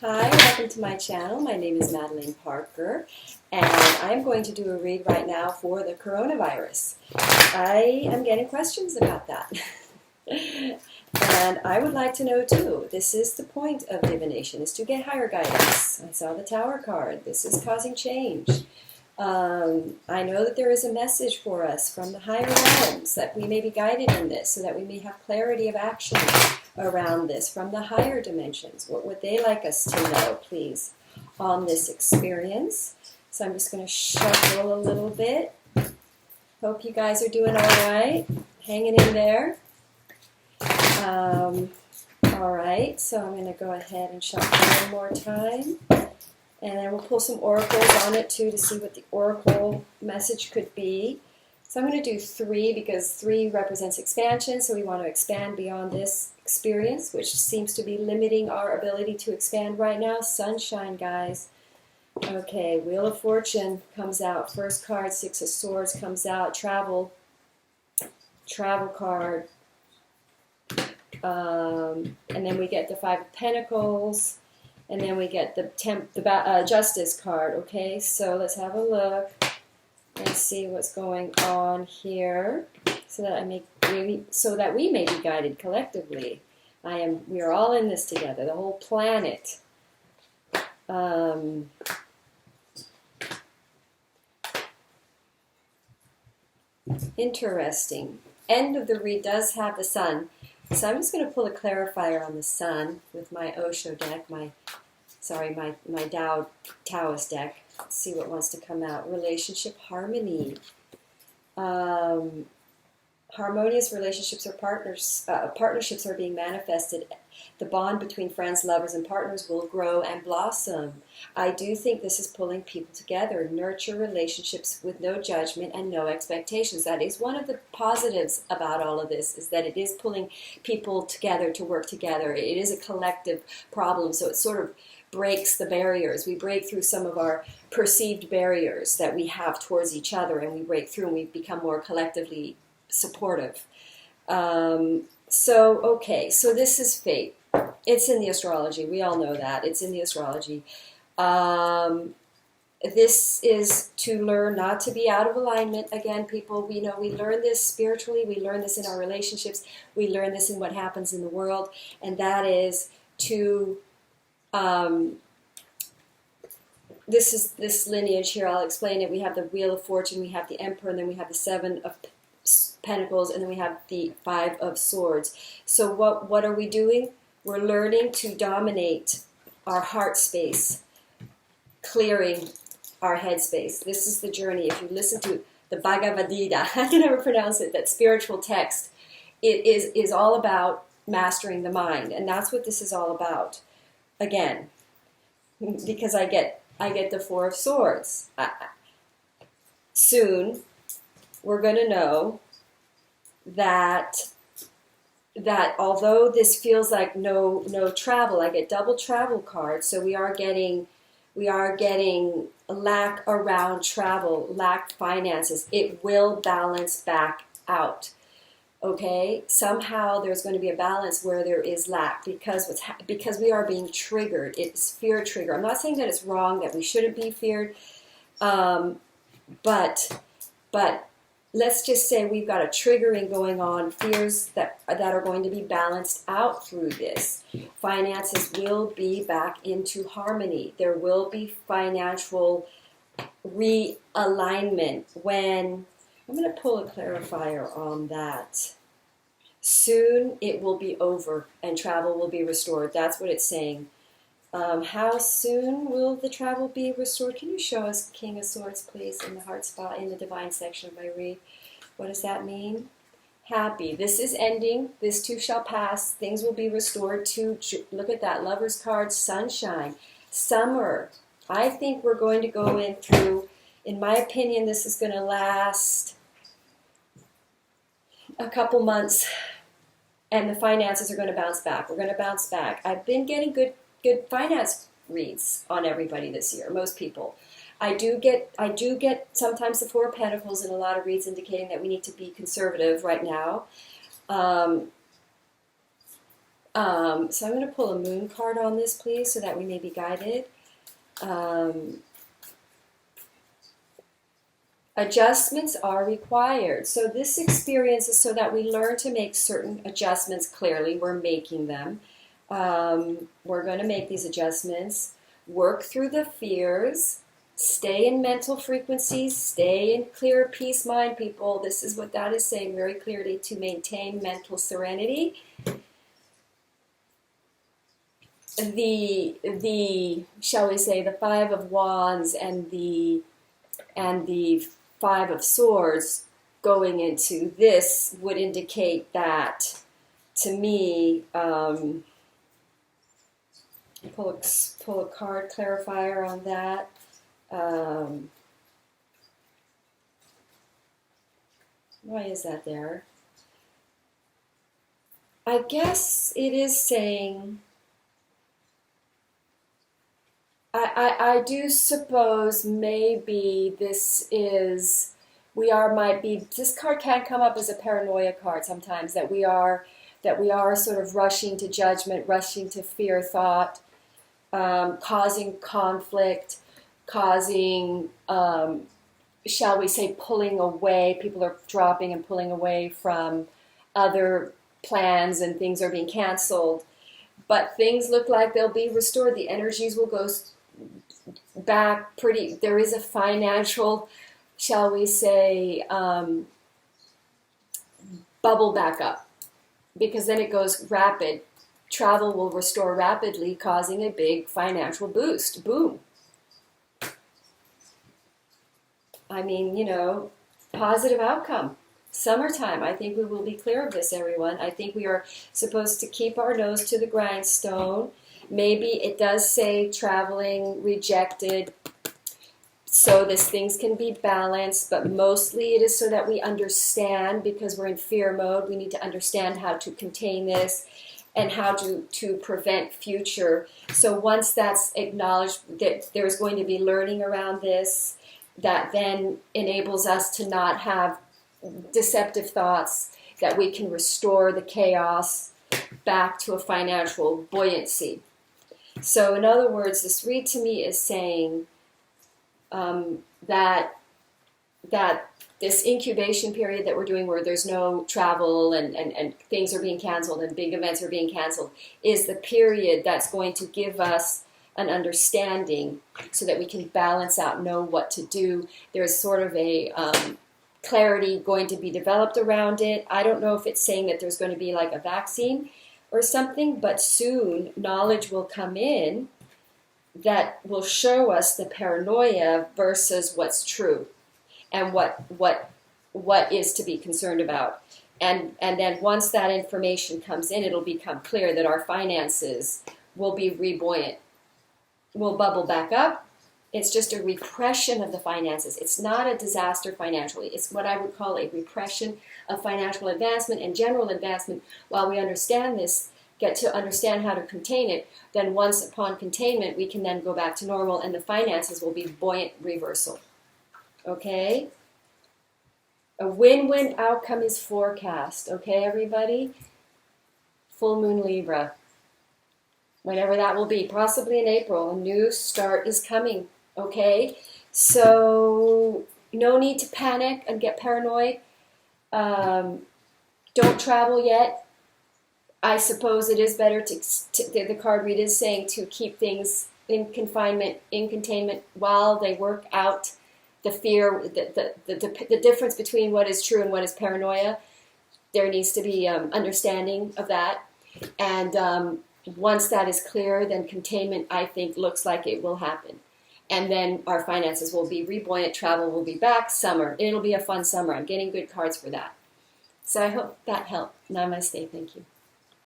Hi, welcome to my channel. My name is Madeline Parker, and I'm going to do a read right now for the coronavirus. I am getting questions about that. And I would like to know too. This is the point of divination, is to get higher guidance. I saw the Tower card. This is causing change. I know that there is a message for us from the higher realms that we may be guided in this so that we may have clarity of action around this from the higher dimensions. What would they like us to know, please, on this experience? So I'm just going to shuffle a little bit. Hope you guys are doing all right, hanging in there. All right, so I'm going to go ahead and shuffle one more time. And then we'll pull some oracles on it too to see what the oracle message could be. So I'm going to do 3 because 3 represents expansion. So we want to expand beyond this experience, which seems to be limiting our ability to expand right now. Sunshine, guys. Okay, Wheel of Fortune comes out. First card, 6 of Swords comes out. Travel card. And then we get the 5 of Pentacles. And then we get the Justice card, okay? So let's have a look and see what's going on here so that we may be guided collectively. We are all in this together, the whole planet. Interesting. End of the read does have the Sun. So I'm just going to pull a clarifier on the Sun with my Osho deck, my Taoist deck. Let's see what wants to come out. Relationship harmony. Harmonious relationships or partnerships are being manifested. The bond between friends, lovers, and partners will grow and blossom. I do think this is pulling people together. Nurture relationships with no judgment and no expectations. That is one of the positives about all of this, is that it is pulling people together to work together. It is a collective problem, so it sort of breaks the barriers. We break through some of our perceived barriers that we have towards each other, and we break through and we become more collectively supportive. So this is fate. It's in the astrology. We all know that. It's in the astrology. This is to learn not to be out of alignment. Again, people, we learn this spiritually. We learn this in our relationships. We learn this in what happens in the world. And that is to, this lineage here, I'll explain it. We have the Wheel of Fortune, we have the Emperor, and then we have the 7 of Pentacles, and then we have the 5 of Swords. So what are we doing? We're learning to dominate our heart space, clearing our head space. This is the journey. If you listen to the Bhagavad Gita, I can never pronounce it, that spiritual text, it is all about mastering the mind, and that's what this is all about. Again, because I get the 4 of Swords. Soon, we're going to know that although this feels like no travel, I get double travel cards. So we are getting lack around travel, lack finances. It will balance back out. Okay, somehow there's going to be a balance where there is lack because we are being triggered. It's fear trigger. I'm not saying that it's wrong, that we shouldn't be feared, but let's just say we've got a triggering going on, fears that are going to be balanced out through this. Finances will be back into harmony. There will be financial realignment when, I'm going to pull a clarifier on that. Soon it will be over and travel will be restored. That's what it's saying. How soon will the travel be restored? Can you show us King of Swords, please, in the heart spot, in the divine section of my read? What does that mean? Happy. This is ending. This too shall pass. Things will be restored to, look at that, Lover's card, sunshine. Summer. I think we're going to go in through, in my opinion, this is going to last a couple months, and the finances are going to bounce back. We're going to bounce back. I've been getting good finance reads on everybody this year, most people. I do get sometimes the 4 of Pentacles in a lot of reads indicating that we need to be conservative right now. So I'm going to pull a moon card on this, please, so that we may be guided. Adjustments are required. So this experience is so that we learn to make certain adjustments clearly. We're making them. We're going to make these adjustments. Work through the fears. Stay in mental frequencies. Stay in clear peace mind, people. This is what that is saying very clearly, to maintain mental serenity. The shall we say, the Five of Wands and the Five of Swords going into this would indicate that, to me, pull a card clarifier on that. Why is that there? I guess it is saying, I do suppose maybe this is, this card can come up as a paranoia card sometimes, that we are sort of rushing to judgment, rushing to fear thought, causing conflict, causing, shall we say, pulling away. People are dropping and pulling away from other plans, and things are being canceled. But things look like they'll be restored. The energies will go back pretty. There is a financial, shall we say, bubble back up, because then it goes rapid. Travel will restore rapidly, causing a big financial boost. Boom. I mean, positive outcome. Summertime, I think we will be clear of this, everyone. I think we are supposed to keep our nose to the grindstone. Maybe it does say traveling, rejected, so this things can be balanced, but mostly it is so that we understand, because we're in fear mode. We need to understand how to contain this and how to prevent future. So once that's acknowledged, that there's going to be learning around this, that then enables us to not have deceptive thoughts, that we can restore the chaos back to a financial buoyancy. So in other words, this read to me is saying that this incubation period that we're doing, where there's no travel and things are being canceled and big events are being canceled, is the period that's going to give us an understanding so that we can balance out, know what to do. There's sort of a clarity going to be developed around it. I don't know if it's saying that there's going to be like a vaccine or something, but soon knowledge will come in that will show us the paranoia versus what's true, and what is to be concerned about. And then once that information comes in, it'll become clear that our finances will be rebuoyant, will bubble back up. It's just a repression of the finances. It's not a disaster financially. It's what I would call a repression of financial advancement and general advancement. While we understand this, get to understand how to contain it, then once upon containment, we can then go back to normal, and the finances will be buoyant reversal. Okay? A win-win outcome is forecast. Okay, everybody? Full moon Libra. Whenever that will be, possibly in April, a new start is coming. Okay? So no need to panic and get paranoid. Don't travel yet. I suppose it is better the card read is saying to keep things in confinement, in containment, while they work out the fear, the difference between what is true and what is paranoia. There needs to be understanding of that. And once that is clear, then containment, I think, looks like it will happen. And then our finances will be rebuoyant, travel will be back, summer. It'll be a fun summer. I'm getting good cards for that. So I hope that helped. Namaste. Thank you.